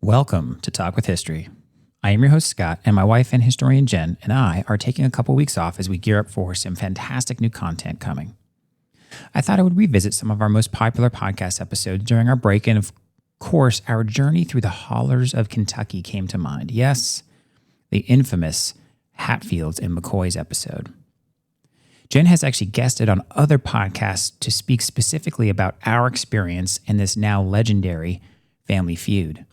Welcome to Talk with History. I am your host, Scott, and my wife and historian Jen and I are taking a couple weeks off as we gear up for some fantastic new content coming. I thought I would revisit some of our most popular podcast episodes during our break, and of course, our journey through the hollers of Kentucky came to mind. Yes, the infamous Hatfields and McCoys episode. Jen has actually guested on other podcasts to speak specifically about our experience in this now legendary family feud.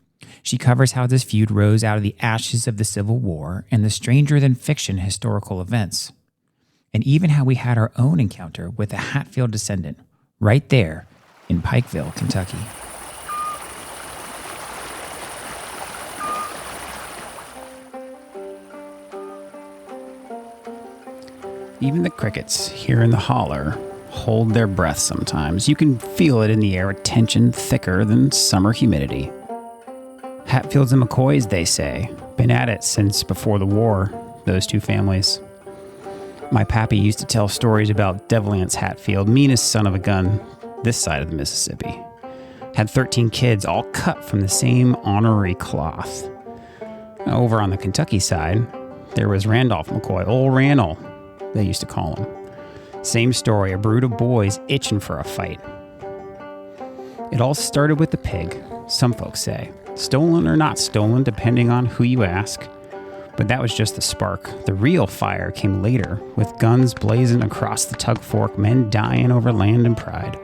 She covers how this feud rose out of the ashes of the Civil War and the stranger-than-fiction historical events, and even how we had our own encounter with a Hatfield descendant right there in Pikeville, Kentucky. Even the crickets here in the holler hold their breath sometimes. You can feel it in the air, a tension thicker than summer humidity. Hatfields and McCoys, they say, been at it since before the war, those two families. My pappy used to tell stories about Deadliest Hatfield, meanest son of a gun this side of the Mississippi. Had 13 kids, all cut from the same honorary cloth. Now, over on the Kentucky side, there was Randolph McCoy, old Randall, they used to call him. Same story, a brood of boys itching for a fight. It all started with the pig, some folks say. Stolen or not stolen, depending on who you ask. But that was just the spark. The real fire came later, with guns blazing across the Tug Fork, men dying over land and pride.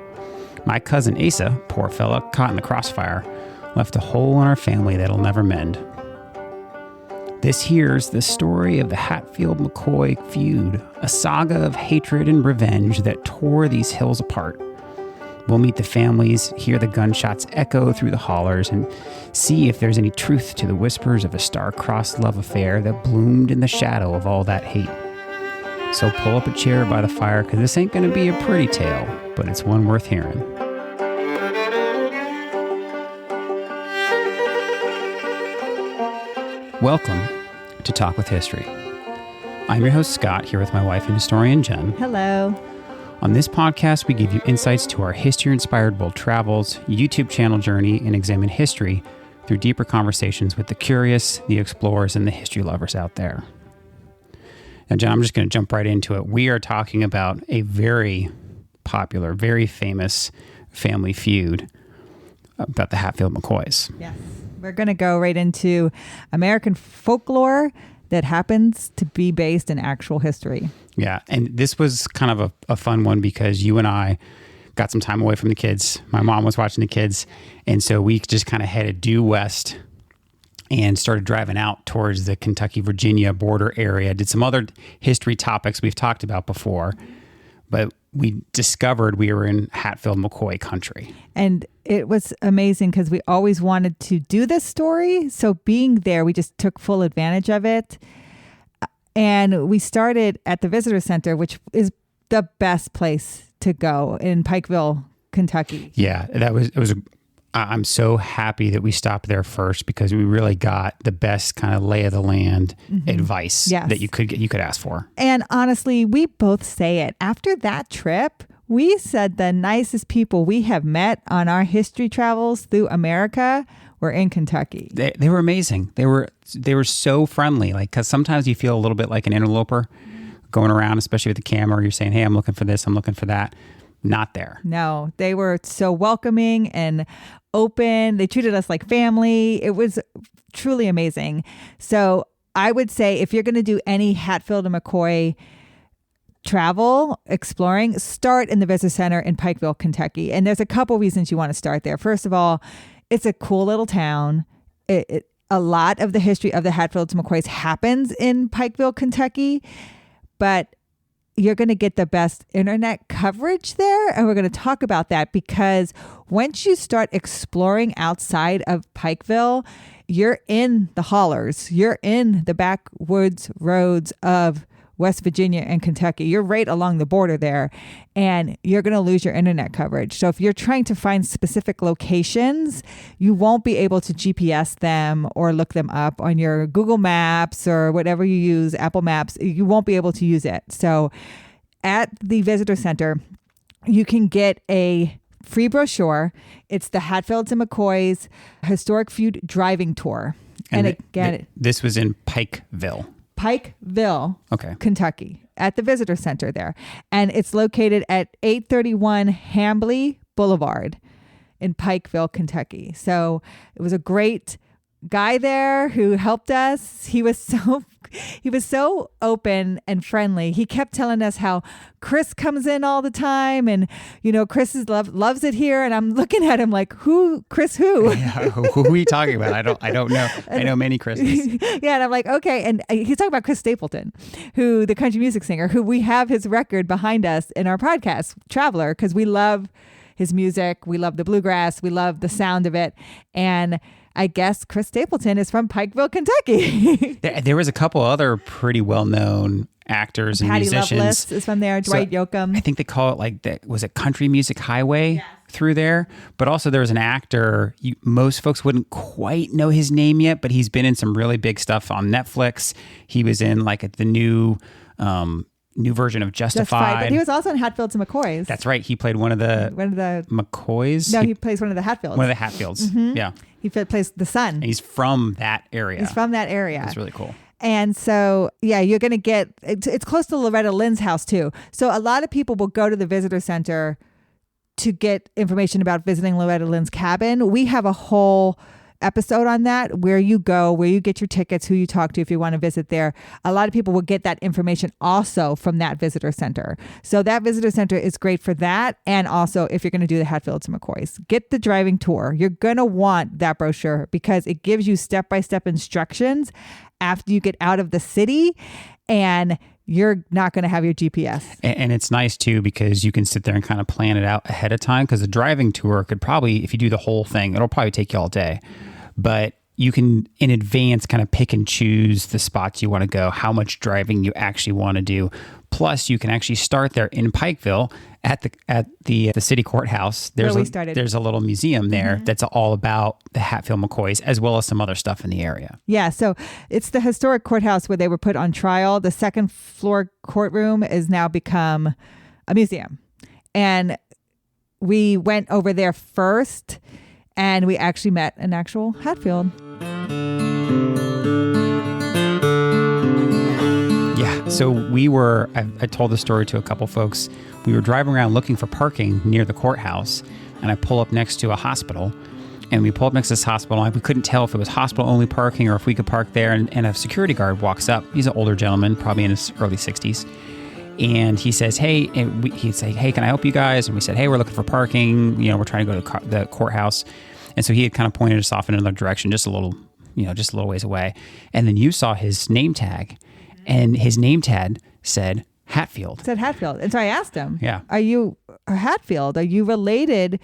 My cousin Asa, poor fella, caught in the crossfire, left a hole in our family that'll never mend. This here's the story of the Hatfield-McCoy feud, a saga of hatred and revenge that tore these hills apart. We'll meet the families, hear the gunshots echo through the hollers, and see if there's any truth to the whispers of a star-crossed love affair that bloomed in the shadow of all that hate. So pull up a chair by the fire, because this ain't going to be a pretty tale, but it's one worth hearing. Welcome to Talk with History. I'm your host, Scott, here with my wife and historian, Jen. Hello. On this podcast, we give you insights to our history-inspired world travels, YouTube channel journey, and examine history through deeper conversations with the curious, the explorers, and the history lovers out there. Now, Jen, I'm just going to jump right into it. We are talking about a very popular, very famous family feud about the Hatfield McCoys. Yes. We're going to go right into American folklore that happens to be based in actual history. Yeah, and this was kind of a fun one because you and I got some time away from the kids. My mom was watching the kids, and so we just kind of headed due west and started driving out towards the Kentucky-Virginia border area. Did some other history topics we've talked about before, but we discovered we were in Hatfield-McCoy country. And it was amazing because we always wanted to do this story. So being there, we just took full advantage of it. And we started at the visitor center, which is the best place to go in Pikeville, Kentucky. Yeah, I'm so happy that we stopped there first because we really got the best kind of lay of the land advice that you could ask for. And honestly, we both say it. After that trip, we said the nicest people we have met on our history travels through America were in Kentucky. They were amazing. They were so friendly. Like, because sometimes you feel a little bit like an interloper going around, especially with the camera. You're saying, "Hey, I'm looking for this. I'm looking for that." Not there. No, they were so welcoming and open. They treated us like family. It was truly amazing. So I would say if you're going to do any Hatfield and McCoy travel, exploring, start in the visitor center in Pikeville, Kentucky. And there's a couple reasons you want to start there. First of all, it's a cool little town. A lot of the history of the Hatfields and McCoys happens in Pikeville, Kentucky, but you're going to get the best internet coverage there. And we're going to talk about that because once you start exploring outside of Pikeville, you're in the hollers. You're in the backwoods roads of West Virginia and Kentucky. You're right along the border there, and you're going to lose your internet coverage. So if you're trying to find specific locations, you won't be able to GPS them or look them up on your Google Maps or whatever you use, Apple Maps. You won't be able to use it. So at the visitor center, you can get a free brochure. It's the Hatfields and McCoys Historic Feud Driving Tour. And again, this was in Pikeville, okay, Kentucky, at the Visitor Center there. And it's located at 831 Hambly Boulevard in Pikeville, Kentucky. So it was a great guy there who helped us. He was so open and friendly. He kept telling us how Chris comes in all the time, and Chris loves it here. And I'm looking at him like, Chris who? Yeah, who are we talking about? I don't know. I know many Chris's. Yeah, and I'm like, okay. And he's talking about Chris Stapleton, who the country music singer, who we have his record behind us in our podcast, Traveler, because we love his music. We love the bluegrass. We love the sound of it. And I guess Chris Stapleton is from Pikeville, Kentucky. There was a couple other pretty well-known actors and musicians. Patty Loveless is from there. Dwight Yoakam. I think they call it was it Country Music Highway through there? But also there was an actor, most folks wouldn't quite know his name yet, but he's been in some really big stuff on Netflix. He was in the new version of Justified. But he was also in Hatfields and McCoys. That's right. He played one of the McCoys. No, he plays one of the Hatfields. One of the Hatfields. Mm-hmm. Yeah. He plays the son. And he's from that area. It's really cool. And so, yeah, you're going to get, it's close to Loretta Lynn's house too. So a lot of people will go to the visitor center to get information about visiting Loretta Lynn's cabin. We have a whole episode on that, where you go, where you get your tickets, who you talk to if you want to visit there. A lot of people will get that information also from that visitor center. So that visitor center is great for that. And also, if you're going to do the Hatfields and McCoys, get the driving tour. You're going to want that brochure because it gives you step-by-step instructions after you get out of the city, and you're not going to have your GPS. And it's nice too, because you can sit there and kind of plan it out ahead of time, because the driving tour could probably, if you do the whole thing, it'll probably take you all day. But you can, in advance, kind of pick and choose the spots you want to go, how much driving you actually want to do. Plus, you can actually start there in Pikeville at the city courthouse. There's a little museum there that's all about the Hatfield McCoys, as well as some other stuff in the area. Yeah, so it's the historic courthouse where they were put on trial. The second floor courtroom has now become a museum. And we went over there first, and we actually met an actual Hatfield. Yeah, so I told the story to a couple folks. We were driving around looking for parking near the courthouse, and I pull up next to a hospital. And we pull up next to this hospital, and we couldn't tell if it was hospital-only parking or if we could park there. And a security guard walks up. He's an older gentleman, probably in his early 60s. And he says, hey, he'd say, hey, can I help you guys? And we said, hey, we're looking for parking. We're trying to go to the courthouse. And so he had kind of pointed us off in another direction, just a little ways away. And then you saw his name tag, and his name tag said Hatfield. It said Hatfield. And so I asked him, yeah, are you a Hatfield? Are you related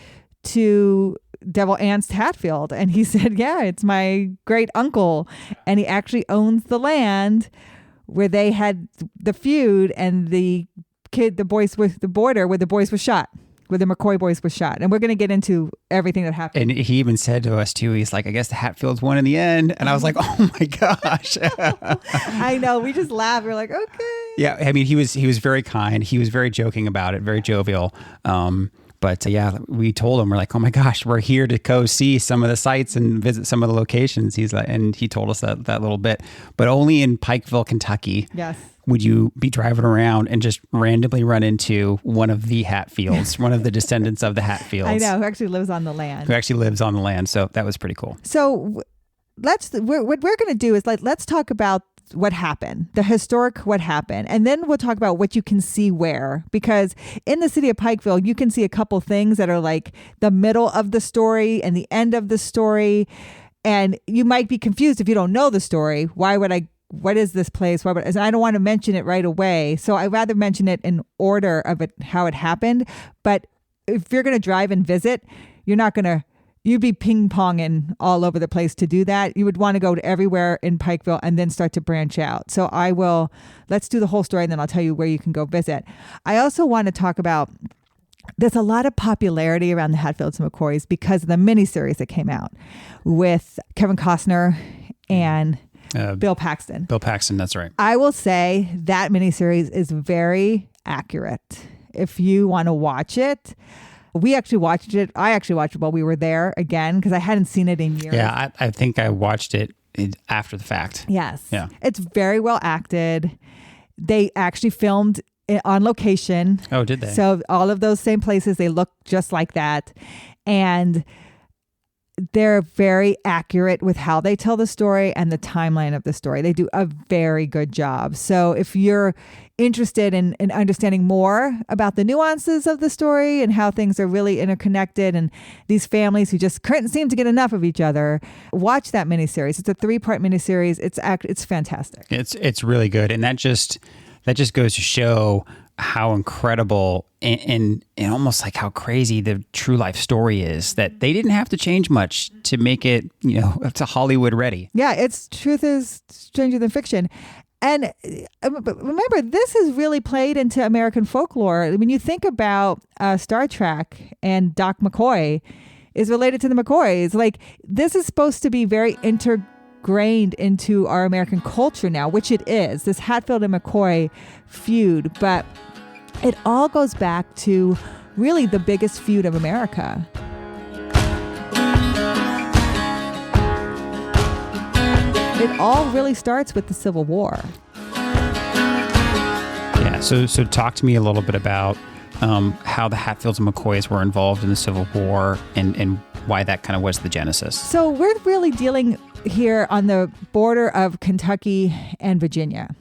to Devil Anse Hatfield? And he said, yeah, it's my great uncle. And he actually owns the land where they had the feud, and the boys with the border where the boys were shot, where the McCoy boys were shot. And we're going to get into everything that happened. And he even said to us too, he's like, I guess the Hatfields won in the end. And I was like, oh my gosh. I know. We just laughed. We're like, okay. Yeah. I mean, he was very kind. He was very joking about it, very jovial. But yeah, we told him, we're like, oh my gosh, we're here to go see some of the sites and visit some of the locations. He's like, and he told us that little bit, but only in Pikeville, Kentucky. Yes. Would you be driving around and just randomly run into one of the Hatfields, one of the descendants of the Hatfields? I know, who actually lives on the land. So that was pretty cool. So what we're going to do is let's talk about what happened, the historic what happened. And then we'll talk about what you can see where, because in the city of Pikeville, you can see a couple things that are like the middle of the story and the end of the story. And you might be confused if you don't know the story. What is this place? I don't want to mention it right away. So I'd rather mention it in order of it, how it happened. But if you're going to drive and visit, you'd be ping-ponging all over the place to do that. You would want to go to everywhere in Pikeville and then start to branch out. So let's do the whole story, and then I'll tell you where you can go visit. I also want to talk about, there's a lot of popularity around the Hatfields and McCoys because of the miniseries that came out with Kevin Costner and Bill Paxton. Bill Paxton, that's right. I will say that miniseries is very accurate. If you want to watch it, We actually watched it. I actually watched it while we were there again because I hadn't seen it in years. Yeah, I think I watched it after the fact. Yes. Yeah. It's very well acted. They actually filmed it on location. Oh, did they? So all of those same places, they look just like that. And they're very accurate with how they tell the story and the timeline of the story. They do a very good job. So if you're interested in understanding more about the nuances of the story and how things are really interconnected and these families who just couldn't seem to get enough of each other, watch that miniseries. It's a 3-part miniseries. It's fantastic. It's really good. And that just goes to show how incredible and almost like how crazy the true life story is, that they didn't have to change much to make it, to Hollywood ready. Yeah, it's truth is stranger than fiction. And remember, this is really played into American folklore. When you think about Star Trek and Doc McCoy is related to the McCoys, like this is supposed to be very ingrained into our American culture now, which it is, this Hatfield and McCoy feud. But it all goes back to really the biggest feud of America. It all really starts with the Civil War. Yeah, so talk to me a little bit about how the Hatfields and McCoys were involved in the Civil War and why that kind of was the genesis. So we're really dealing here on the border of Kentucky and Virginia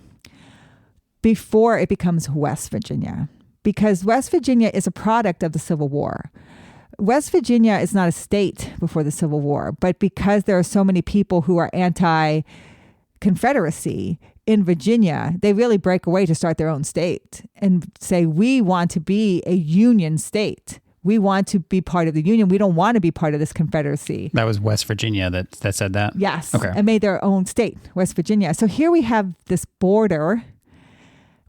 before it becomes West Virginia, because West Virginia is a product of the Civil War. West Virginia is not a state before the Civil War, but because there are so many people who are anti-Confederacy in Virginia, they really break away to start their own state and say, we want to be a Union state. We want to be part of the Union. We don't want to be part of this Confederacy. That was West Virginia that said that? Yes. Okay. And made their own state, West Virginia. So here we have this border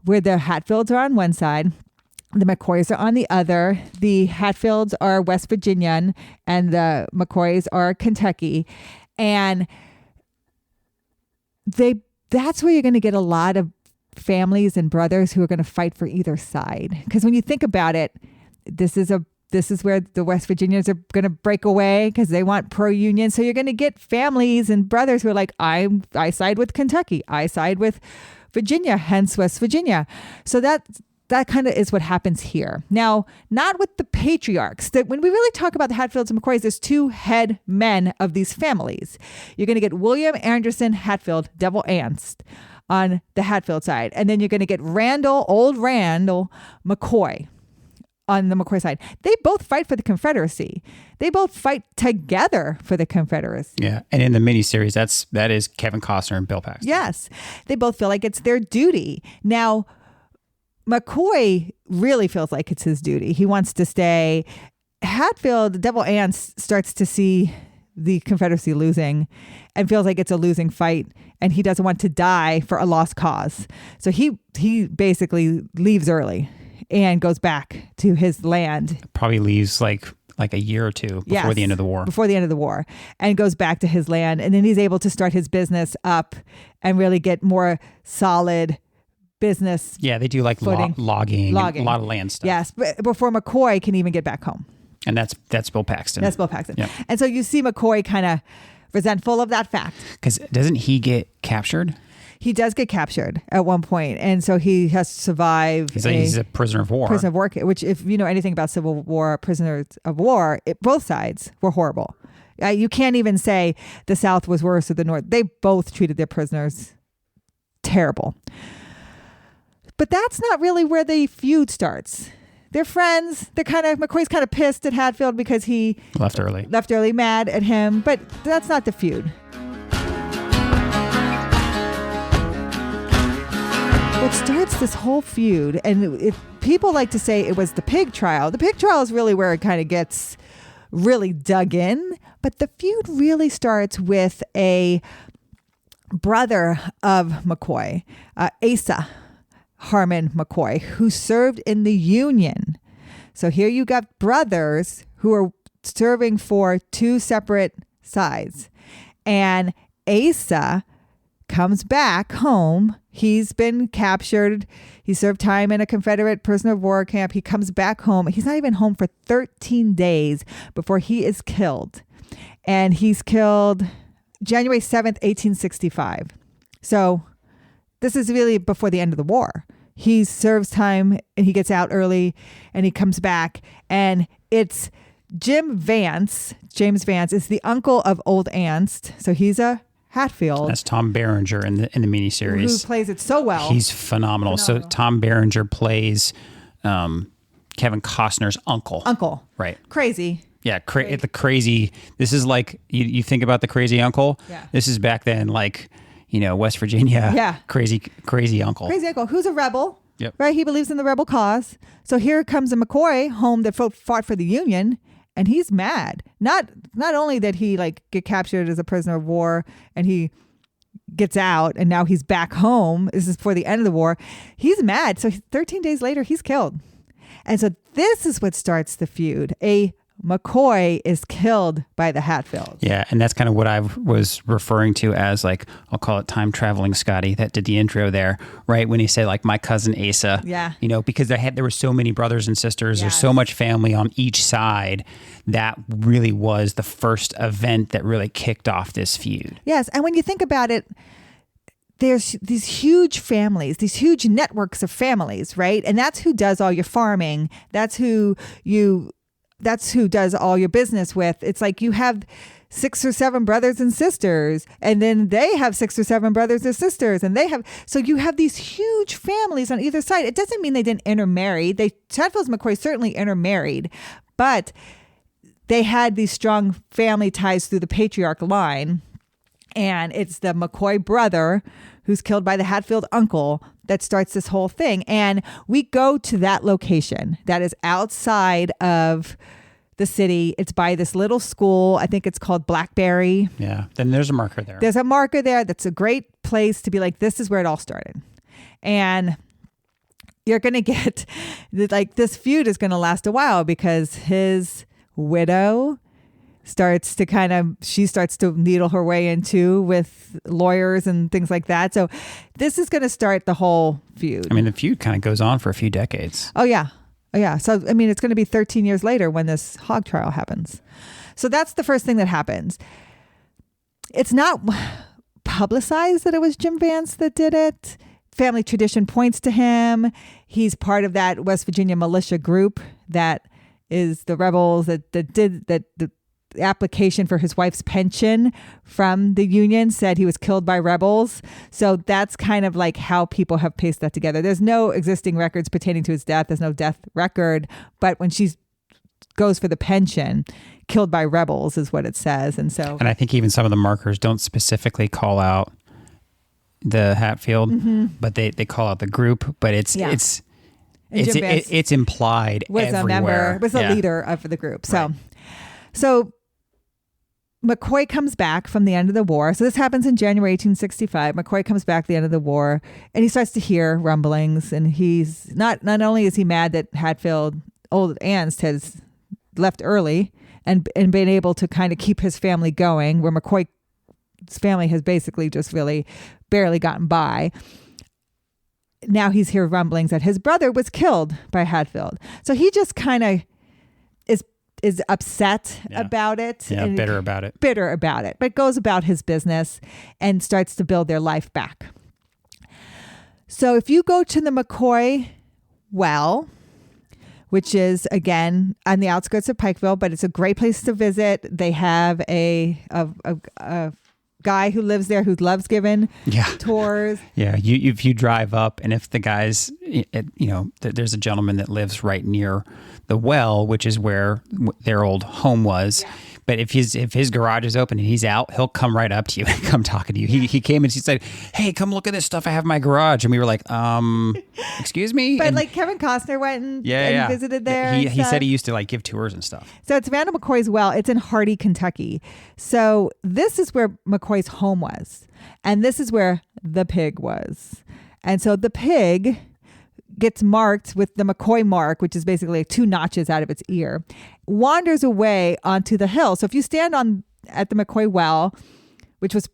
where the Hatfields are on one side, the McCoys are on the other. The Hatfields are West Virginian and the McCoys are Kentucky. And that's where you're going to get a lot of families and brothers who are going to fight for either side. Because when you think about it, this is where the West Virginians are going to break away because they want pro-union. So you're going to get families and brothers who are like, I side with Kentucky. I side with Virginia, hence West Virginia. So that kind of is what happens here. Now, not with the patriarchs. That when we really talk about the Hatfields and McCoys, there's two head men of these families. You're going to get William Anderson Hatfield, Devil Anst, on the Hatfield side. And then you're going to get old Randall McCoy on the McCoy side. They both fight for the Confederacy. They both fight together for the Confederacy. Yeah. And in the miniseries, that is Kevin Costner and Bill Paxton. Yes. They both feel like it's their duty. Now, McCoy really feels like it's his duty. He wants to stay. Hatfield, Devil Anst, starts to see the Confederacy losing and feels like it's a losing fight, and he doesn't want to die for a lost cause. So he basically leaves early and goes back to his land. Probably leaves like a year or two before the end of the war. Before the end of the war, and goes back to his land. And then he's able to start his business up and really get more solid business. Yeah, they do like logging, a lot of land stuff. Yes, but before McCoy can even get back home. And that's Bill Paxton. That's Bill Paxton. Yeah. And so you see McCoy kind of resentful of that fact. Because doesn't he get captured? He does get captured at one point, and so he has to survive. He's a prisoner of war. Prisoner of war, which if you know anything about Civil War, prisoners of war, both sides were horrible. You can't even say the South was worse or the North. They both treated their prisoners terrible. But that's not really where the feud starts. They're friends. McCoy's kind of pissed at Hatfield because he left early, mad at him. But that's not the feud. What starts this whole feud, and people like to say it was the pig trial. The pig trial is really where it kind of gets really dug in. But the feud really starts with a brother of McCoy, Asa Harmon McCoy, who served in the Union. So here you got brothers who are serving for two separate sides. And Asa comes back home. He's been captured. He served time in a Confederate prisoner of war camp. He comes back home. He's not even home for 13 days before he is killed. And he's killed January 7th, 1865. So this is really before the end of the war. He serves time and he gets out early and he comes back. And it's James Vance is the uncle of Old Ernst. So he's a Hatfield. That's Tom Berenger in the miniseries. Who plays it so well. He's phenomenal. So Tom Berenger plays Kevin Costner's uncle. Right. Crazy. Yeah, the crazy. This is like, you think about the crazy uncle. Yeah. This is back then, like, West Virginia. Yeah. Crazy uncle. Crazy uncle, who's a rebel. Yep. Right? He believes in the rebel cause. So here comes a McCoy home that fought for the Union, and he's mad. Not only that he get captured as a prisoner of war and he gets out and now he's back home. This is before the end of the war. He's mad. So 13 days later, he's killed. And so this is what starts the feud. A McCoy is killed by the Hatfields. Yeah, and that's kind of what I was referring to as, I'll call it time traveling Scotty that did the intro there, right? When he said my cousin Asa. Yeah. Because there were so many brothers and sisters, Yes. There's so much family on each side. That really was the first event that really kicked off this feud. Yes, and when you think about it, there's these huge families, these huge networks of families, right? And that's who does all your farming. That's who does all your business with. It's like you have 6 or 7 brothers and sisters, and then they have 6 or 7 brothers or sisters, and so you have these huge families on either side. It doesn't mean they didn't intermarry. Hatfields and McCoy certainly intermarried, but they had these strong family ties through the patriarch line. And it's the McCoy brother who's killed by the Hatfield uncle that starts this whole thing. And we go to that location that is outside of the city. It's by this little school. I think it's called Blackberry. Yeah. Then there's a marker there. There's a marker there. That's a great place to be like, this is where it all started. And you're going to get this feud is going to last a while because his widow starts to needle her way into with lawyers and things like that. So this is going to start the whole feud. I mean, the feud kind of goes on for a few decades. Oh, yeah. So, I mean, it's going to be 13 years later when this hog trial happens. So that's the first thing that happens. It's not publicized that it was Jim Vance that did it. Family tradition points to him. He's part of that West Virginia militia group that is the rebels that did the application for his wife's pension from the Union said he was killed by rebels. So that's kind of how people have pieced that together. There's no existing records pertaining to his death. There's no death record. But when she goes for the pension, killed by rebels is what it says. And I think even some of the markers don't specifically call out the Hatfield, but they call out the group. But it's implied was everywhere. A member, was a leader of the group. So McCoy comes back from the end of the war. So this happens in January 1865. McCoy comes back at the end of the war, and he starts to hear rumblings. And he's not only is he mad that Hatfield, Old Ernst, has left early and been able to kind of keep his family going, where McCoy's family has basically just really barely gotten by. Now he's heard rumblings that his brother was killed by Hatfield. So he just kind of is upset about it. Yeah, bitter about it. But goes about his business and starts to build their life back. So if you go to the McCoy well, which is, again, on the outskirts of Pikeville, but it's a great place to visit. They have a guy who lives there who loves giving tours. Yeah, if you drive up, and if the guys, there's a gentleman that lives right near the well, which is where their old home was. Yeah. But if his garage is open and he's out, he'll come right up to you and come talking to you. He came and he said, "Hey, come look at this stuff I have in my garage." And we were like, excuse me? But Kevin Costner went and visited there. He said he used to give tours and stuff. So it's Randall McCoy's well. It's in Hardy, Kentucky. So this is where McCoy's home was. And this is where the pig was. And so the pig gets marked with the McCoy mark, which is basically 2 notches out of its ear, wanders away onto the hill. So if you stand at the McCoy well, which was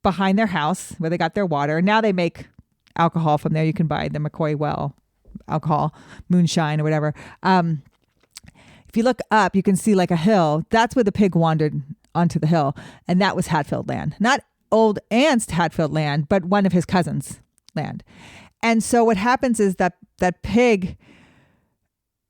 behind their house where they got their water. Now they make alcohol from there. You can buy the McCoy well alcohol, moonshine or whatever. If you look up, you can see like a hill. That's where the pig wandered onto the hill. And that was Hatfield land. Not old aunt's Hatfield land, but one of his cousins' land. And so what happens is that pig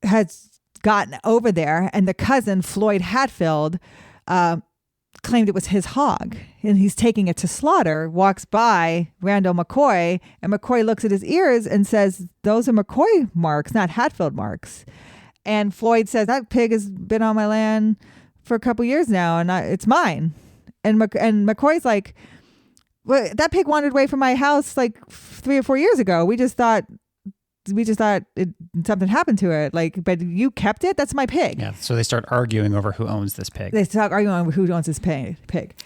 has gotten over there, and the cousin, Floyd Hatfield, claimed it was his hog, and he's taking it to slaughter, walks by Randall McCoy, and McCoy looks at his ears and says, those are McCoy marks, not Hatfield marks. And Floyd says, that pig has been on my land for a couple years now, and it's mine. And McCoy's like, well, that pig wandered away from my house like 3 or 4 years ago. We just thought something happened to it. Like, but you kept it? That's my pig. Yeah. So they start arguing over who owns this pig. They start arguing over who owns this pig.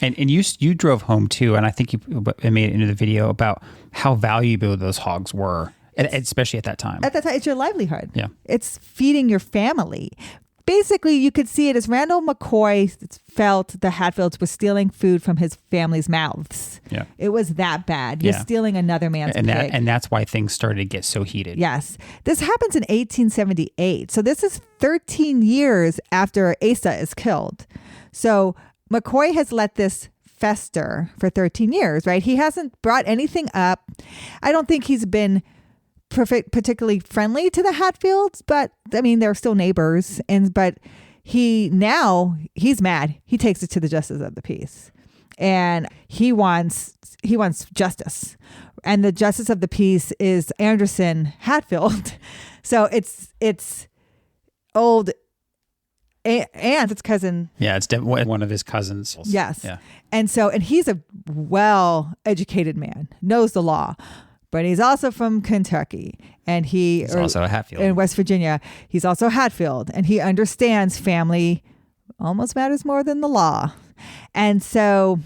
And you drove home too, and I think you made it into the video about how valuable those hogs were, especially at that time. At that time, it's your livelihood. Yeah. It's feeding your family. Basically, you could see it as Randall McCoy felt the Hatfields were stealing food from his family's mouths. Yeah. It was that bad. You're stealing another man's pig. And that's why things started to get so heated. Yes. This happens in 1878. So this is 13 years after Asa is killed. So McCoy has let this fester for 13 years, right? He hasn't brought anything up. I don't think he's been particularly friendly to the Hatfields, but I mean, they're still neighbors. But he's mad. He takes it to the justice of the peace, and he wants justice. And the justice of the peace is Anderson Hatfield. So it's old aunt, it's cousin. Yeah, it's one of his cousins. Yes. Yeah. And he's a well-educated man, knows the law. But he's also from Kentucky, and he's also a Hatfield. In West Virginia. He's also Hatfield, and he understands family almost matters more than the law. And so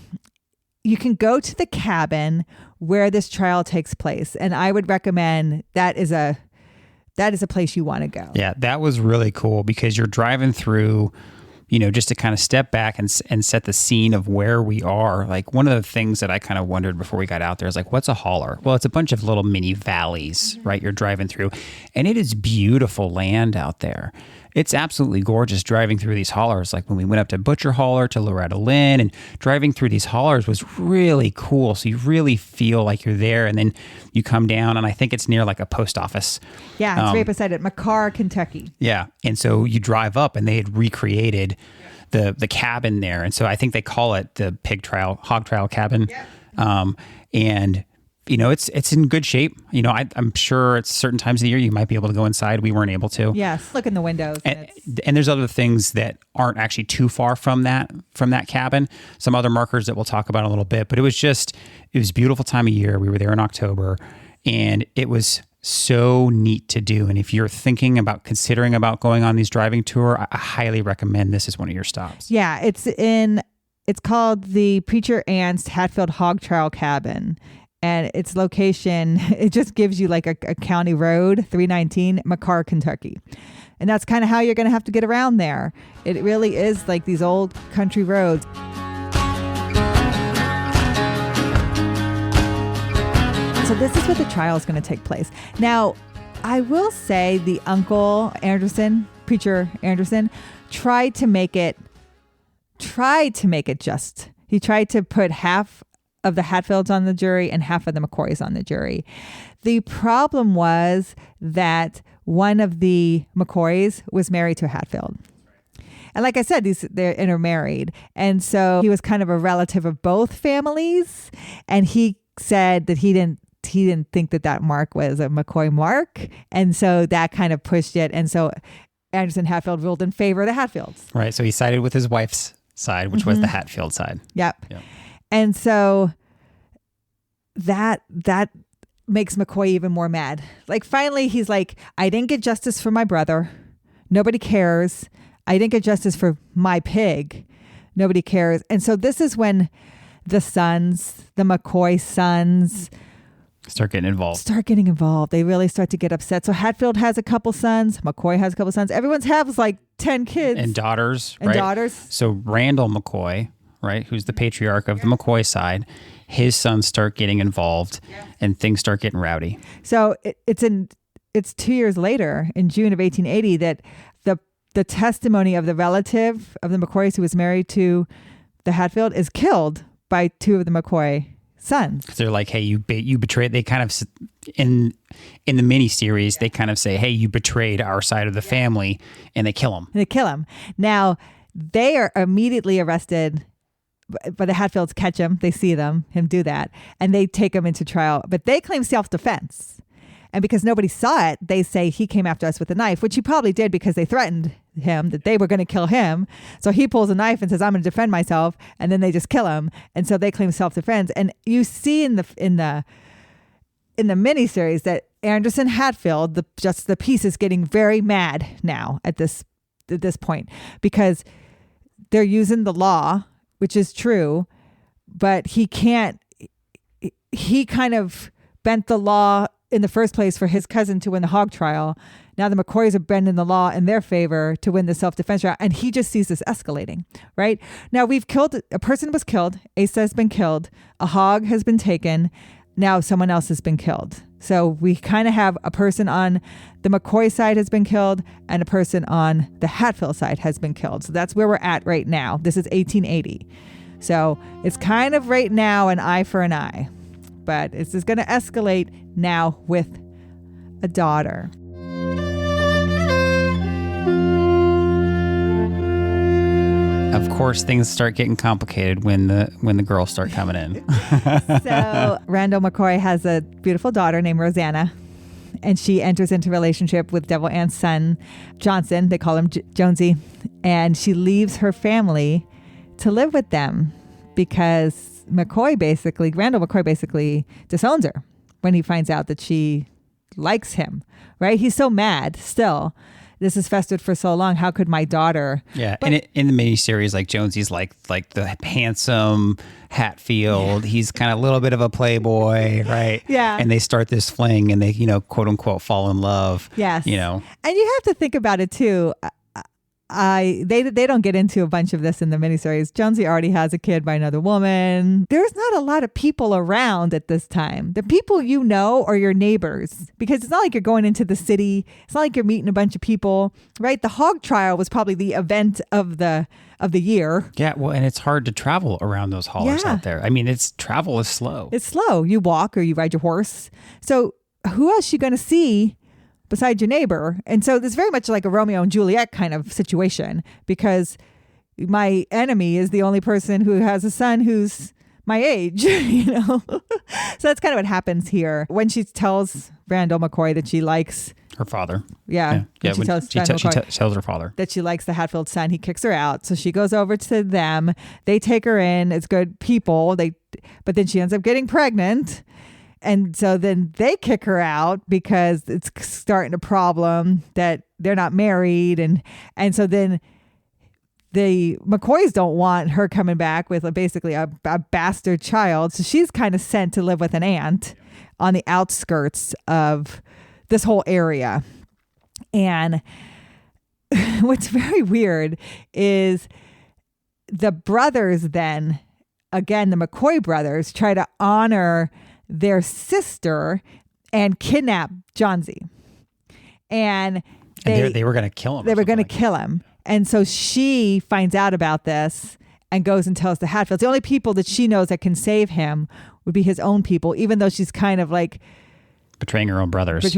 you can go to the cabin where this trial takes place, and I would recommend that is a place you want to go. Yeah, that was really cool because you're driving through, just to kind of step back and set the scene of where we are. Like, one of the things that I kind of wondered before we got out there is like, what's a holler? Well, it's a bunch of little mini valleys, right? You're driving through, and it is beautiful land out there. It's absolutely gorgeous driving through these hollers. Like when we went up to Butcher Holler, to Loretta Lynn, and driving through these hollers was really cool. So you really feel like you're there, and then you come down, and I think it's near like a post office. Yeah, it's right beside it, McCarr, Kentucky. Yeah, and so you drive up, and they had recreated the cabin there, and so I think they call it the hog trial cabin. Yeah. And it's in good shape. I'm sure at certain times of the year you might be able to go inside. We weren't able to. Yes, look in the windows. And there's other things that aren't actually too far from that cabin. Some other markers that we'll talk about in a little bit. But it was a beautiful time of year. We were there in October, and it was so neat to do. And if you're considering about going on these driving tour, I highly recommend this as one of your stops. Yeah, it's called the Preacher Aunt's Hatfield Hog Trial Cabin. And its location, it just gives you like a county road, 319, McCarr, Kentucky. And that's kind of how you're going to have to get around there. It really is like these old country roads. So this is where the trial is going to take place. Now, I will say the uncle Anderson, Preacher Anderson, tried to make it just. He tried to put half of the Hatfields on the jury and half of the McCoys on the jury. The problem was that one of the McCoys was married to a Hatfield. And like I said, they're intermarried. And so he was kind of a relative of both families. And he said that he didn't think that mark was a McCoy mark. And so that kind of pushed it. And so Anderson Hatfield ruled in favor of the Hatfields. Right. So he sided with his wife's side, which was the Hatfield side. Yep. And so that makes McCoy even more mad. Like finally he's like, I didn't get justice for my brother. Nobody cares. I didn't get justice for my pig. Nobody cares. And so this is when the McCoy sons start getting involved. They really start to get upset. So Hatfield has a couple sons. McCoy has a couple sons. Everyone's has like 10 kids. And daughters. And daughters. So Randall McCoy, right, who's the patriarch of the McCoy side, his sons start getting involved and things start getting rowdy. So it's 2 years later, in June of 1880, that the testimony of the relative of the McCoys who was married to the Hatfield is killed by two of the McCoy sons. They're like, hey, you betrayed. They kind of in the miniseries, they kind of say, hey, you betrayed our side of the family, and they kill him. Now they are immediately arrested, but the Hatfields catch him. They see him do that, and they take him into trial. But they claim self-defense. And because nobody saw it, they say he came after us with a knife, which he probably did because they threatened him that they were going to kill him. So he pulls a knife and says, I'm going to defend myself. And then they just kill him. And so they claim self-defense. And you see in the miniseries that Anderson Hatfield, the piece, is getting very mad now at this point, because they're using the law, which is true, but he kind of bent the law in the first place for his cousin to win the hog trial. Now the McCoys are bending the law in their favor to win the self-defense trial. And he just sees this escalating, right? Now a person was killed. Asa has been killed. A hog has been taken. Now someone else has been killed. So we kind of have a person on the McCoy side has been killed and a person on the Hatfield side has been killed. So that's where we're at right now. This is 1880. So it's kind of right now an eye for an eye. But this is going to escalate now with a daughter. Of course, things start getting complicated when the girls start coming in. So Randall McCoy has a beautiful daughter named Rosanna, and she enters into a relationship with Devil Ann's son, Johnson. They call him Jonesy. And she leaves her family to live with them because Randall McCoy basically disowns her when he finds out that she likes him, right? He's so mad still. This has festered for so long. How could my daughter? Yeah, and in the miniseries, like Jonesy's like the handsome Hatfield. He's kind of a little bit of a playboy, right? Yeah. And they start this fling, and they quote unquote fall in love. Yes. And you have to think about it too. They don't get into a bunch of this in the miniseries. Jonesy already has a kid by another woman. There's not a lot of people around at this time. The people you know are your neighbors, because it's not like you're going into the city. It's not like you're meeting a bunch of people, right? The hog trial was probably the event of the year. Yeah, well, and it's hard to travel around those haulers out there. I mean, travel is slow. It's slow. You walk or you ride your horse. So who else are you going to see besides your neighbor? And so it's very much like a Romeo and Juliet kind of situation, because my enemy is the only person who has a son who's my age, So that's kind of what happens here. When she tells Randall McCoy that she likes her father. Yeah. She tells her father that she likes the Hatfield son, he kicks her out. So she goes over to them. They take her in. It's good people. But then she ends up getting pregnant. And so then they kick her out because it's starting a problem that they're not married. And so then the McCoys don't want her coming back with basically a bastard child. So she's kind of sent to live with an aunt on the outskirts of this whole area. And what's very weird is the brothers then, again, the McCoy brothers, try to honor their sister and kidnap Jonesy. And they were going to kill him. They were going to kill him. And so she finds out about this and goes and tells the Hatfields. The only people that she knows that can save him would be his own people, even though she's kind of like betraying her own brothers.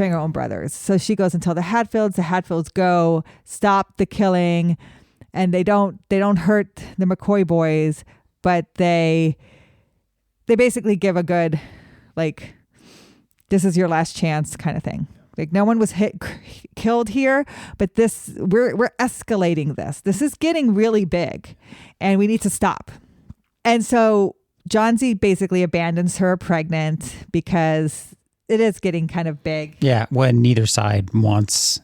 So she goes and tells the Hatfields. The Hatfields go stop the killing, and they don't hurt the McCoy boys, but they basically give a good, like, this is your last chance kind of thing. Like, no one was killed here, but we're escalating this. This is getting really big, and we need to stop. And so Jonesy basically abandons her pregnant because it is getting kind of big. Yeah, when neither side wants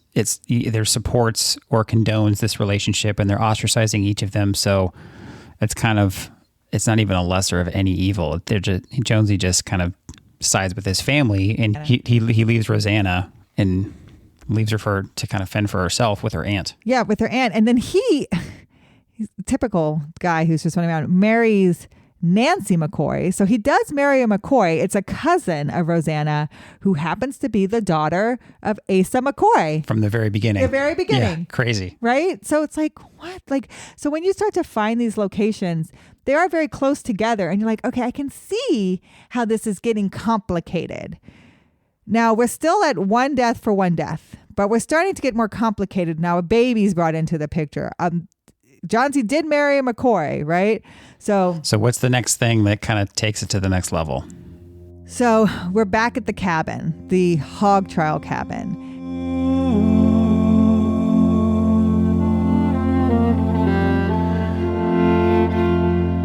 either supports or condones this relationship, and they're ostracizing each of them. So it's not even a lesser of any evil. Jonesy just kind of sides with his family, and he leaves Rosanna and leaves her to kind of fend for herself with her aunt. Yeah, with her aunt. And then he's a typical guy who's just running around, marries Nancy McCoy. So he does marry a McCoy. It's a cousin of Rosanna who happens to be the daughter of Asa McCoy. From the very beginning. The very beginning. Yeah, crazy. Right? So it's like, what? Like, so when you start to find these locations, they are very close together. And you're like, okay, I can see how this is getting complicated. Now, we're still at one death for one death, but we're starting to get more complicated. Now, a baby's brought into the picture. John C. did marry a McCoy, right? So what's the next thing that kind of takes it to the next level? So we're back at the cabin, the hog trial cabin.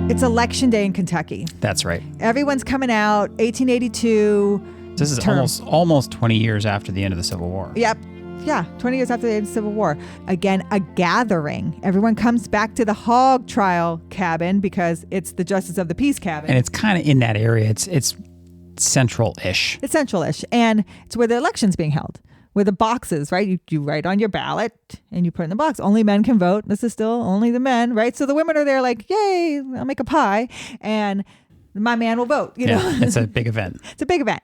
It's election day in Kentucky. That's right. Everyone's coming out, 1882. This is almost 20 years after the end of the Civil War. Yep. Yeah, 20 years after the end of the Civil War. Again, a gathering. Everyone comes back to the hog trial cabin because it's the Justice of the Peace cabin. And it's kind of in that area. It's central-ish. It's central-ish. And it's where the election's being held. Where the boxes, right? You write on your ballot and you put it in the box. Only men can vote. This is still only the men, right? So the women are there like, yay, I'll make a pie. And my man will vote. You know? It's a big event. It's a big event.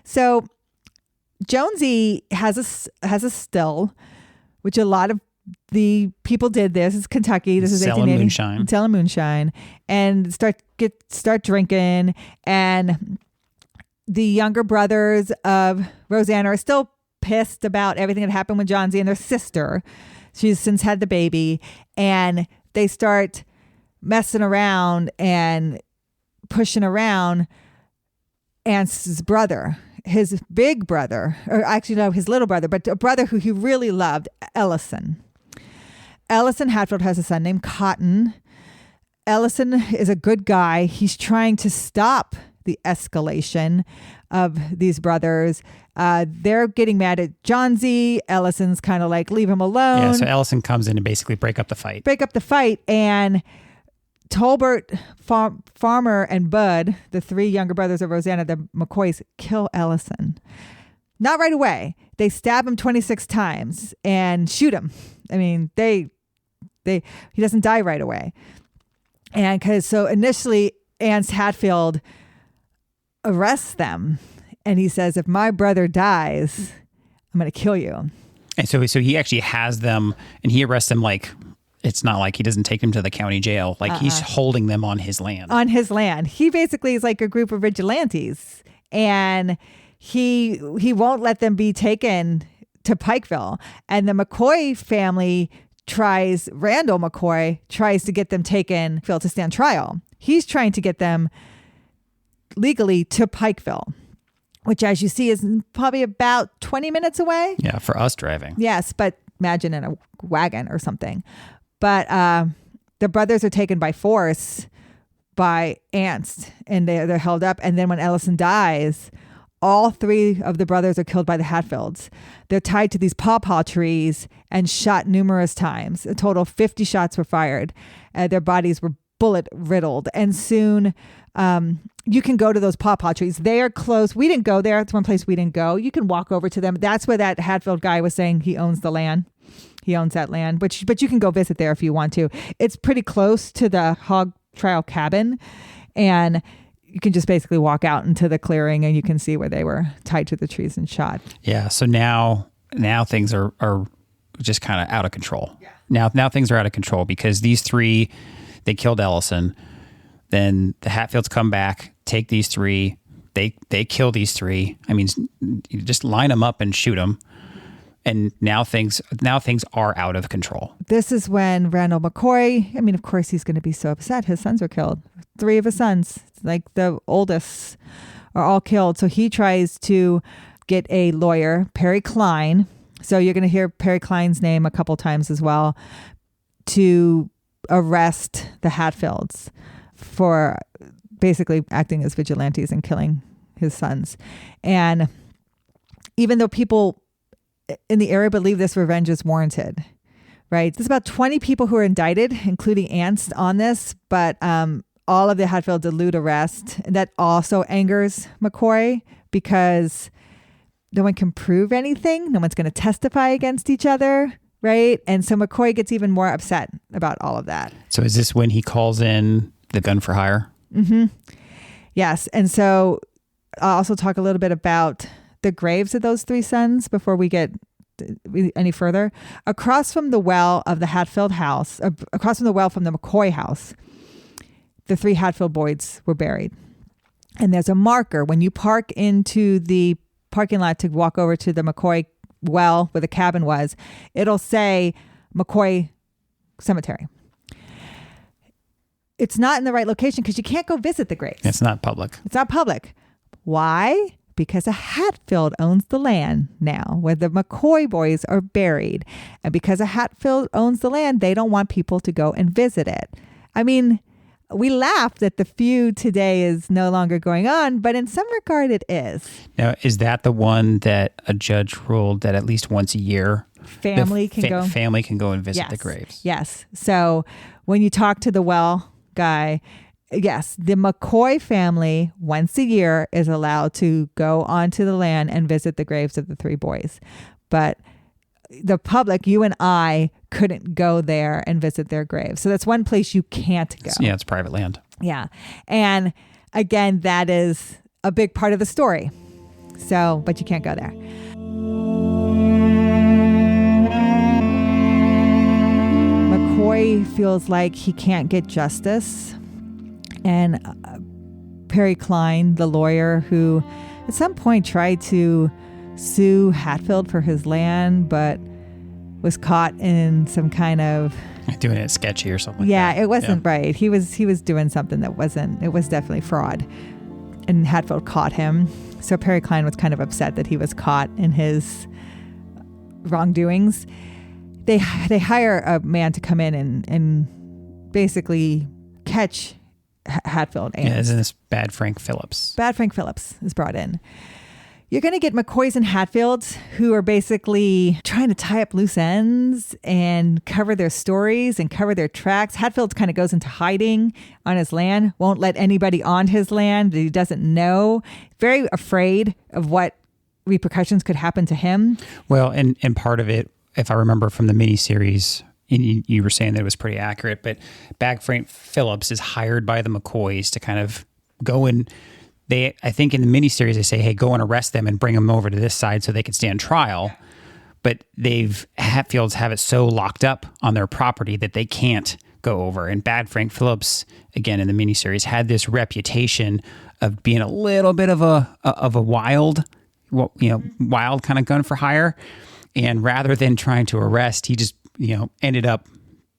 So Jonesy has a still, which a lot of the people did this. It's Kentucky. This is selling 1880. moonshine. Selling moonshine, and start drinking. And the younger brothers of Rosanna are still pissed about everything that happened with Johnsy and their sister. She's since had the baby, and they start messing around and pushing around Anne's brother. His big brother, or actually no, his little brother, but a brother who he really loved, Ellison. Ellison Hatfield has a son named Cotton. Ellison is a good guy. He's trying to stop the escalation of these brothers. They're getting mad at Johnsy. Ellison's kind of like, leave him alone. Yeah, so Ellison comes in to basically break up the fight. And Tolbert, Farmer, and Bud, the three younger brothers of Rosanna, the McCoys, kill Ellison. Not right away. They stab him 26 times and shoot him. I mean, he doesn't die right away. And so initially, Anne's Hatfield arrests them, and he says, if my brother dies, I'm going to kill you. And so he actually has them, and he arrests them like, it's not like he doesn't take them to the county jail. Like he's holding them on his land. On his land. He basically is like a group of vigilantes, and he won't let them be taken to Pikeville. And the McCoy family Randall McCoy tries to get them taken to stand trial. He's trying to get them legally to Pikeville, which, as you see, is probably about 20 minutes away. Yeah, for us driving. Yes, but imagine in a wagon or something. But the brothers are taken by force by ants, and they're held up. And then when Ellison dies, all three of the brothers are killed by the Hatfields. They're tied to these pawpaw trees and shot numerous times. A total of 50 shots were fired. Their bodies were bullet riddled. And soon you can go to those pawpaw trees. They are close. We didn't go there. It's one place we didn't go. You can walk over to them. That's where that Hatfield guy was saying he owns the land. He owns that land, but you can go visit there if you want to. It's pretty close to the hog trial cabin, and you can just basically walk out into the clearing and you can see where they were tied to the trees and shot. Yeah. So now things are just kind of out of control. Yeah. Now things are out of control because these three, they killed Ellison. Then the Hatfields come back, take these three. They kill these three. I mean, you just line them up and shoot them. And now things are out of control. This is when Randall McCoy, I mean, of course, he's going to be so upset. His sons were killed. 3 of his sons, like the oldest, are all killed. So he tries to get a lawyer, Perry Klein. So you're going to hear Perry Klein's name a couple times as well, to arrest the Hatfields for basically acting as vigilantes and killing his sons. And even though people in the area believe this revenge is warranted, right? There's about 20 people who are indicted, including Ants, on this, but all of the Hatfields elude arrest. And that also angers McCoy because no one can prove anything. No one's going to testify against each other, right? And so McCoy gets even more upset about all of that. So is this when he calls in the gun for hire? Yes. And so I'll also talk a little bit about the graves of those three sons before we get any further. Across from the well of the Hatfield house, across from the well from the McCoy house, the three Hatfield boys were buried. And there's a marker when you park into the parking lot to walk over to the McCoy well where the cabin was. It'll say McCoy Cemetery. It's not in the right location because you can't go visit the graves. It's not public. It's not public. Why? Because a Hatfield owns the land now where the McCoy boys are buried. And because a Hatfield owns the land, they don't want people to go and visit it. I mean, we laugh that the feud today is no longer going on, but in some regard it is. Now, is that the one that a judge ruled that at least once a year family can go and visit the graves? Yes. So when you talk to the well guy, yes, the McCoy family once a year is allowed to go onto the land and visit the graves of the three boys. But the public, you and I, couldn't go there and visit their graves. So that's one place you can't go. Yeah, it's private land. Yeah. And again, that is a big part of the story. So, but you can't go there. McCoy feels like he can't get justice. And Perry Klein, the lawyer who at some point tried to sue Hatfield for his land, but was caught in some kind of doing it sketchy or something. Yeah, it wasn't right. He was doing something that wasn't. It was definitely fraud, and Hatfield caught him. So Perry Klein was kind of upset that he was caught in his wrongdoings. They hire a man to come in and basically catch Hatfield. Yeah, isn't this Bad Frank Phillips? Bad Frank Phillips is brought in. You're going to get McCoys and Hatfields who are basically trying to tie up loose ends and cover their stories and cover their tracks. Hatfield kind of goes into hiding on his land, won't let anybody on his land that he doesn't know, very afraid of what repercussions could happen to him. Well, and part of it, if I remember from the miniseries, and you were saying that it was pretty accurate, but Bad Frank Phillips is hired by the McCoys to kind of go and I think in the miniseries, they say, hey, go and arrest them and bring them over to this side so they can stand trial. But Hatfields have it so locked up on their property that they can't go over. And Bad Frank Phillips, again, in the miniseries, had this reputation of being a little bit of a wild kind of gun for hire. And rather than trying to arrest, he just, ended up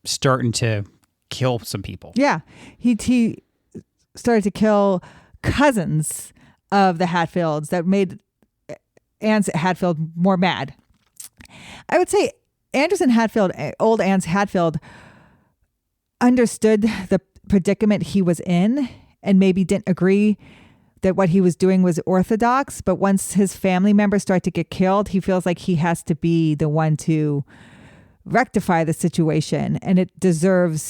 starting to kill some people. Yeah. He started to kill cousins of the Hatfields that made Anne's Hatfield more mad. I would say Anderson Hatfield, old Anne's Hatfield, understood the predicament he was in and maybe didn't agree that what he was doing was orthodox. But once his family members start to get killed, he feels like he has to be the one to rectify the situation, and it deserves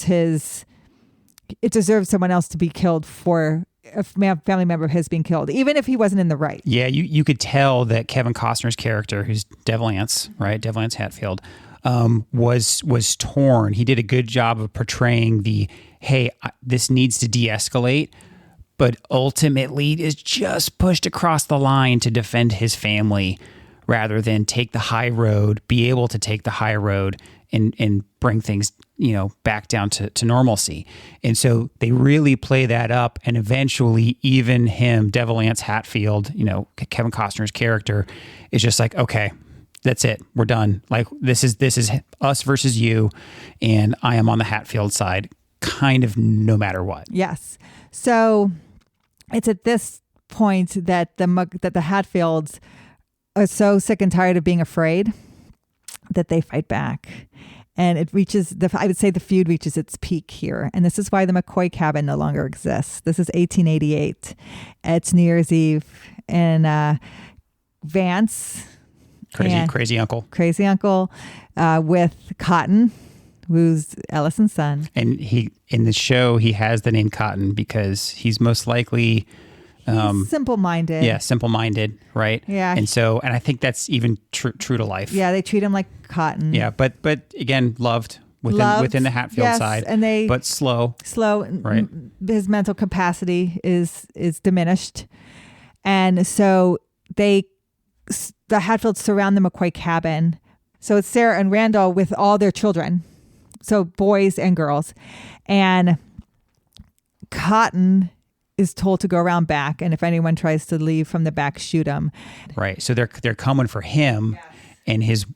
someone else to be killed for a family member of his being killed, even if he wasn't in the right. Yeah, you could tell that Kevin Costner's character, who's Deadliest, right? Deadliest Hatfield, was torn. He did a good job of portraying this needs to de-escalate, but ultimately is just pushed across the line to defend his family rather than take the high road, be able to take the high road and bring things, back down to normalcy. And so they really play that up, and eventually even him, Deadliest Hatfield, Kevin Costner's character, is just like, okay, that's it. We're done. Like this is us versus you, and I am on the Hatfield side, kind of no matter what. Yes. So it's at this point that the Hatfields are so sick and tired of being afraid that they fight back. And it reaches I would say the feud reaches its peak here. And this is why the McCoy cabin no longer exists. This is 1888. It's New Year's Eve. And Vance. Crazy uncle. Crazy uncle with Cotton, who's Ellison's son. And in the show, he has the name Cotton because he's most likely... simple-minded. Yeah, simple-minded, right? Yeah. And I think that's even true to life. Yeah, they treat him like cotton. Yeah, but again, loved within the Hatfield yes, side, and but slow. Right. His mental capacity is diminished, and so the Hatfields surround the McCoy cabin. So it's Sarah and Randall with all their children, so boys and girls, and Cotton is told to go around back, and if anyone tries to leave from the back, shoot them. Right. So they're coming for him, and his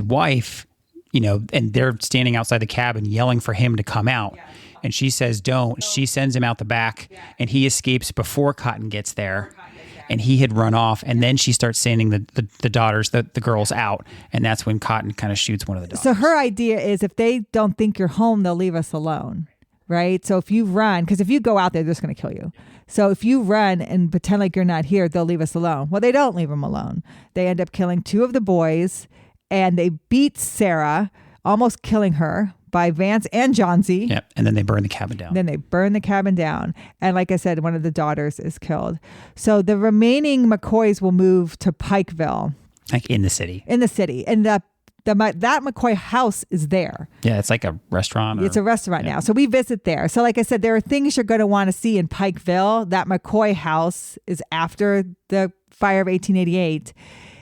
wife, and they're standing outside the cabin yelling for him to come out. And she says, don't. She sends him out the back, and he escapes before Cotton gets there. And he had run off, and then she starts sending the daughters, the girls out, and that's when Cotton kind of shoots one of the daughters. So her idea is if they don't think you're home, they'll leave us alone. Right. So if you run, because if you go out there, they're just going to kill you. So if you run and pretend like you're not here, they'll leave us alone. Well, they don't leave them alone. They end up killing 2 of the boys, and they beat Sarah, almost killing her by Vance and Johnsy. Yep. And then they burn the cabin down. And like I said, one of the daughters is killed. So the remaining McCoys will move to Pikeville. Like in the city. And that McCoy house is there. Yeah, it's like a restaurant. It's a restaurant now. So we visit there. So like I said, there are things you're going to want to see in Pikeville. That McCoy house is after the fire of 1888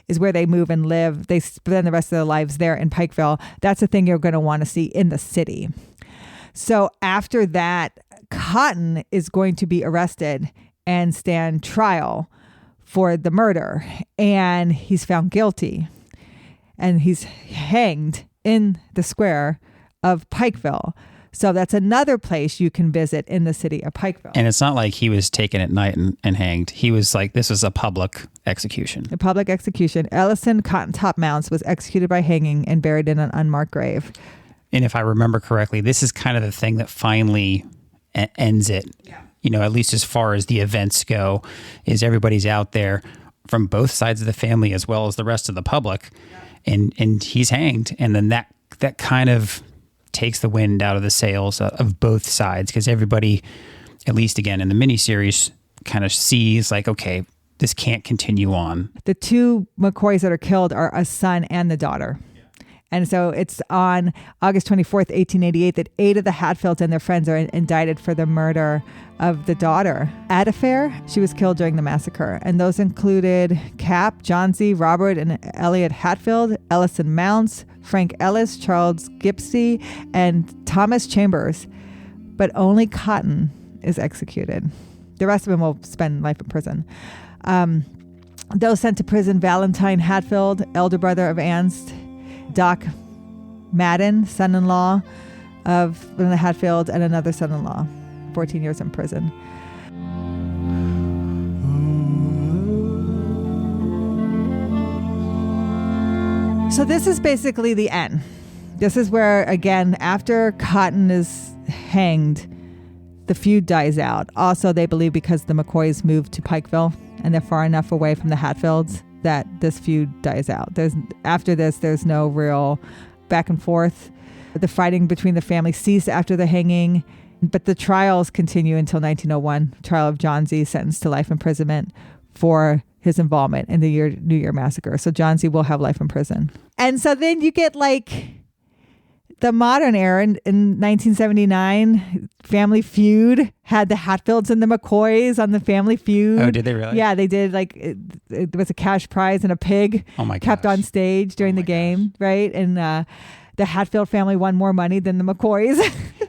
is where they move and live. They spend the rest of their lives there in Pikeville. That's a thing you're going to want to see in the city. So after that, Cotton is going to be arrested and stand trial for the murder. And he's found guilty. And he's hanged in the square of Pikeville. So that's another place you can visit in the city of Pikeville. And it's not like he was taken at night and hanged. He was like, this was a public execution. A public execution. Ellison Cotton Top Mounts was executed by hanging and buried in an unmarked grave. And if I remember correctly, this is kind of the thing that finally ends it. Yeah. At least as far as the events go, is everybody's out there from both sides of the family as well as the rest of the public. Yeah. And he's hanged. And then that kind of takes the wind out of the sails of both sides, because everybody, at least again in the miniseries, kind of sees like, okay, this can't continue on. The 2 McCoys that are killed are a son and the daughter. And so it's on August 24th, 1888, that 8 of the Hatfields and their friends are indicted for the murder of the daughter. Adafair, she was killed during the massacre. And those included Cap, Johnsy, Robert and Elliot Hatfield, Ellison Mounts, Frank Ellis, Charles Gipsy, and Thomas Chambers. But only Cotton is executed. The rest of them will spend life in prison. Those sent to prison: Valentine Hatfield, elder brother of Anne's; Doc Madden, son-in-law of the Hatfield, and another son-in-law, 14 years in prison. So this is basically the end. This is where, again, after Cotton is hanged, the feud dies out. Also, they believe because the McCoys moved to Pikeville and they're far enough away from the Hatfields that this feud dies out. After this, there's no real back and forth. The fighting between the families ceased after the hanging, but the trials continue until 1901. Trial of Johnsy, sentenced to life imprisonment for his involvement in the New Year massacre. So Johnsy will have life in prison. And so then you get like the modern era in 1979, Family Feud had the Hatfields and the McCoys on the Family Feud. Oh, did they really? Yeah, they did. Like it was a cash prize and a pig kept on stage during the game, right? And the Hatfield family won more money than the McCoys.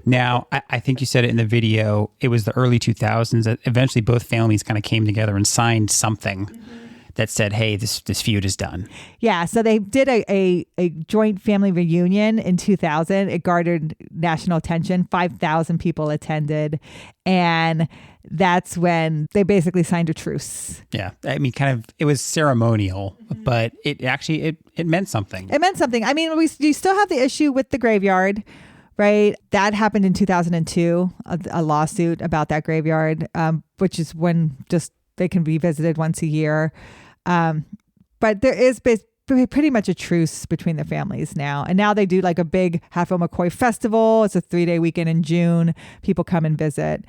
Now, I think you said it in the video, it was the early 2000s that eventually both families kind of came together and signed something that said, hey, this feud is done. Yeah, so they did a joint family reunion in 2000. It garnered national attention. 5,000 people attended. And that's when they basically signed a truce. Yeah, I mean, kind of, it was ceremonial, but it actually, it meant something. It meant something. I mean, you still have the issue with the graveyard, right? That happened in 2002, a lawsuit about that graveyard, which is when just they can be visited once a year. But there is pretty much a truce between the families now. And now they do like a big Hatfield McCoy festival. It's a 3-day weekend in June. People come and visit.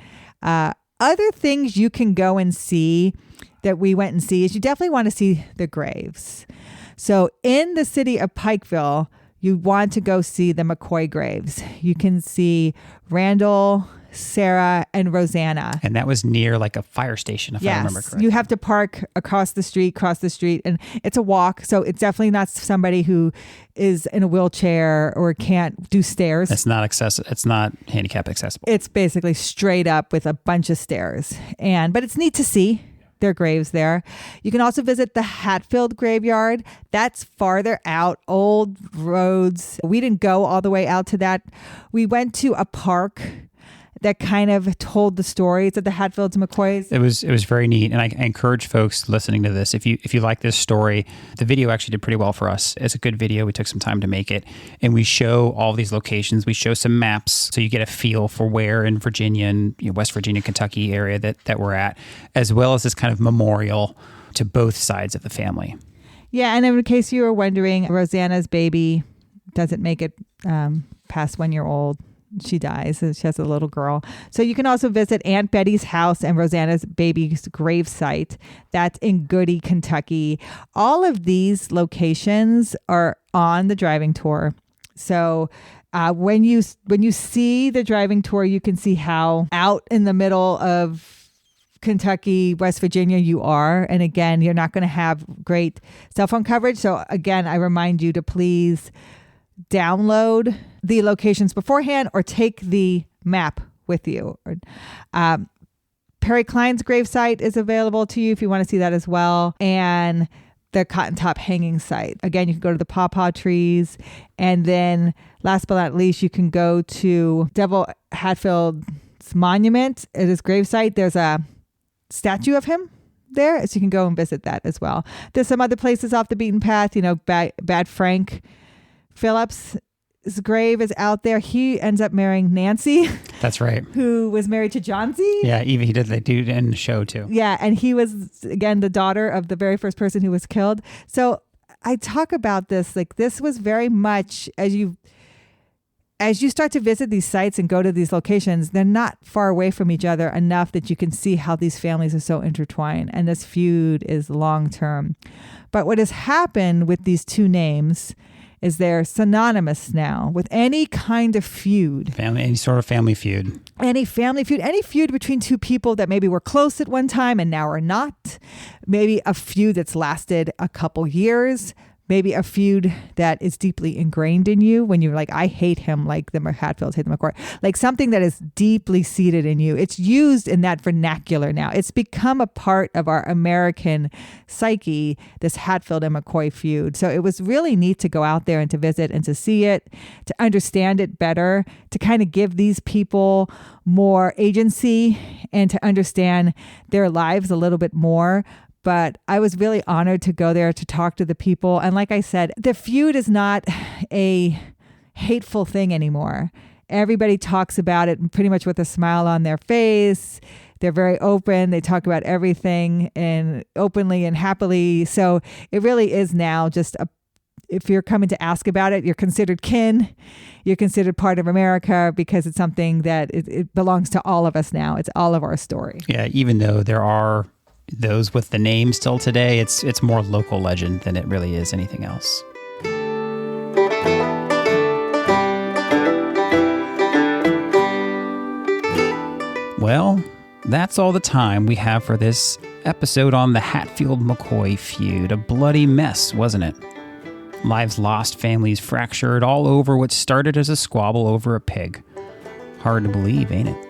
Other things you can go and see that we went and see is you definitely want to see the graves. So in the city of Pikeville, you want to go see the McCoy graves. You can see Randall, Sarah, and Rosanna. And that was near like a fire station, if I remember correctly. You have to park across the street, and it's a walk. So it's definitely not somebody who is in a wheelchair or can't do stairs. It's not accessible. It's not handicap accessible. It's basically straight up with a bunch of stairs. But it's neat to see their graves there. You can also visit the Hatfield graveyard. That's farther out, old roads. We didn't go all the way out to that. We went to a park that kind of told the stories of the Hatfields and McCoys. It was very neat, and I encourage folks listening to this, if you like this story, the video actually did pretty well for us. It's a good video. We took some time to make it, and we show all these locations. We show some maps, so you get a feel for where in Virginia and West Virginia, Kentucky area that we're at, as well as this kind of memorial to both sides of the family. Yeah, and in case you were wondering, Rosanna's baby doesn't make it past 1 year old. She dies. She has a little girl. So you can also visit Aunt Betty's house and Rosanna's baby's grave site. That's in Goody, Kentucky. All of these locations are on the driving tour. So when you see the driving tour, you can see how out in the middle of Kentucky, West Virginia you are. And again, you're not going to have great cell phone coverage. So again, I remind you to please download the locations beforehand or take the map with you. Perry Klein's gravesite is available to you if you want to see that as well. And the Cotton Top hanging site. Again, you can go to the pawpaw trees. And then last but not least, you can go to Devil Hatfield's monument at his gravesite. There's a statue of him there, so you can go and visit that as well. There's some other places off the beaten path. Bad Frank Phillips' grave is out there. He ends up marrying Nancy. That's right. Who was married to John Z. Yeah, even he did the dude in the show too. Yeah, and he was, again, the daughter of the very first person who was killed. So I talk about this, like this was very much, as you start to visit these sites and go to these locations, they're not far away from each other enough that you can see how these families are so intertwined. And this feud is long-term. But what has happened with these two names is they're synonymous now with any kind of feud. Any sort of family feud. Any family feud, any feud between two people that maybe were close at one time and now are not. Maybe a feud that's lasted a couple years. Maybe a feud that is deeply ingrained in you when you're like, I hate him like the Hatfields hate the McCoy. Like something that is deeply seated in you. It's used in that vernacular now. It's become a part of our American psyche, this Hatfield and McCoy feud. So it was really neat to go out there and to visit and to see it, to understand it better, to kind of give these people more agency and to understand their lives a little bit more. But I was really honored to go there to talk to the people. And like I said, the feud is not a hateful thing anymore. Everybody talks about it pretty much with a smile on their face. They're very open. They talk about everything and openly and happily. So it really is now just if you're coming to ask about it, you're considered kin. You're considered part of America because it's something that it belongs to all of us now. It's all of our story. Yeah, even though there are those with the name still today, it's more local legend than it really is anything else. Well, that's all the time we have for this episode on the Hatfield-McCoy feud. A bloody mess, wasn't it? Lives lost, families fractured, all over what started as a squabble over a pig. Hard to believe, ain't it?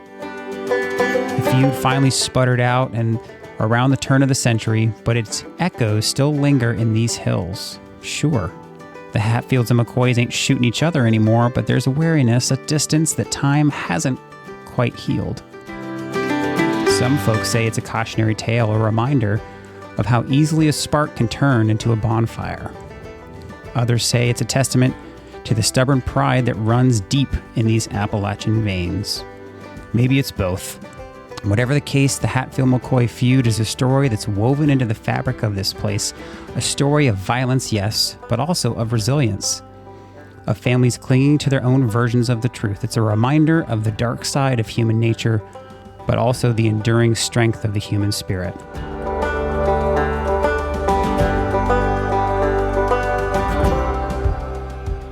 The feud finally sputtered out and around the turn of the century, but its echoes still linger in these hills. Sure, the Hatfields and McCoys ain't shooting each other anymore, but there's a wariness, a distance that time hasn't quite healed. Some folks say it's a cautionary tale, a reminder of how easily a spark can turn into a bonfire. Others say it's a testament to the stubborn pride that runs deep in these Appalachian veins. Maybe it's both. Whatever the case, the Hatfield-McCoy feud is a story that's woven into the fabric of this place. A story of violence, yes, but also of resilience. Of families clinging to their own versions of the truth. It's a reminder of the dark side of human nature, but also the enduring strength of the human spirit.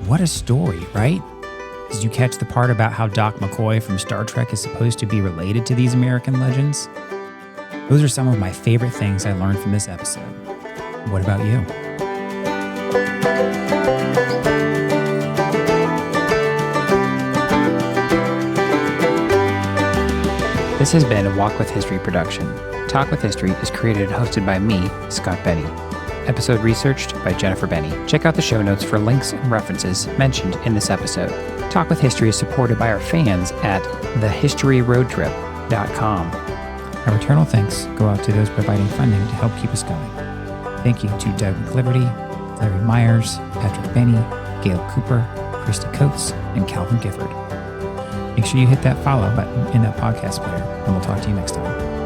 What a story, right? Did you catch the part about how Doc McCoy from Star Trek is supposed to be related to these American legends? Those are some of my favorite things I learned from this episode. What about you? This has been a Walk with History production. Talk with History is created and hosted by me, Scott Benny. Episode researched by Jennifer Benny. Check out the show notes for links and references mentioned in this episode. Talk with History is supported by our fans at thehistoryroadtrip.com. Our eternal thanks go out to those providing funding to help keep us going. Thank you to Doug McLiberty, Larry Myers, Patrick Benny, Gail Cooper, Christy Coates, and Calvin Gifford. Make sure you hit that follow button in that podcast player, and we'll talk to you next time.